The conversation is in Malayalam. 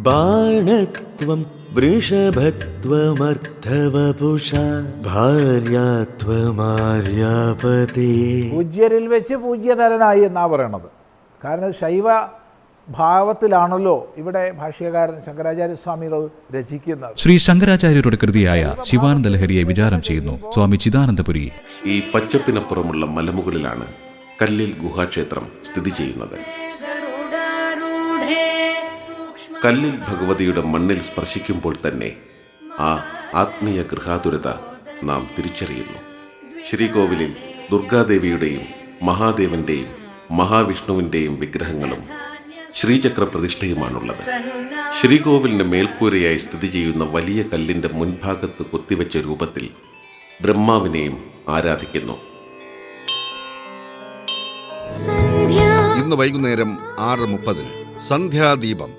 ബാണത്വം വൃഷഭത്വമർത്ഥവപുഷാ ഭാര്യാത്വമാര്യാപതേ. പൂജ്യരിൽ വെച്ച് പൂജ്യതരനായി എന്നാ പറയണത്. കാരണം ശൈവ ഭാവത്തിലാണല്ലോ ഇവിടെ ഭാഷ്യകാരൻ ശങ്കരാചാര്യസ്വാമികൾ രചിക്കുന്നത്. ശ്രീ ശങ്കരാചാര്യരുടെ കൃതിയായ ശിവാനന്ദ ലഹരിയെ വിചാരം ചെയ്യുന്നു സ്വാമി ചിദാനന്ദപുരി. ഈ പച്ചപ്പിനപ്പുറമുള്ള മലമുകളിലാണ് കല്ലിൽ ഗുഹാക്ഷേത്രം സ്ഥിതി ചെയ്യുന്നത്. കല്ലിൽ ഭഗവതിയുടെ മണ്ണിൽ സ്പർശിക്കുമ്പോൾ തന്നെ ആ ആത്മീയ ഗൃഹാതുരത നാം തിരിച്ചറിയുന്നു. ശ്രീകോവിലിൽ ദുർഗാദേവിയുടെയും മഹാദേവന്റെയും മഹാവിഷ്ണുവിൻ്റെയും വിഗ്രഹങ്ങളും ശ്രീചക്ര പ്രതിഷ്ഠയുമാണുള്ളത്. ശ്രീകോവിലിന് മേൽക്കൂരയായി സ്ഥിതി ചെയ്യുന്ന വലിയ കല്ലിൻ്റെ മുൻഭാഗത്ത് കൊത്തിവെച്ച രൂപത്തിൽ ബ്രഹ്മാവിനെയും ആരാധിക്കുന്നു. ഇന്ന് വൈകുന്നേരം 6:30 സന്ധ്യാദീപം.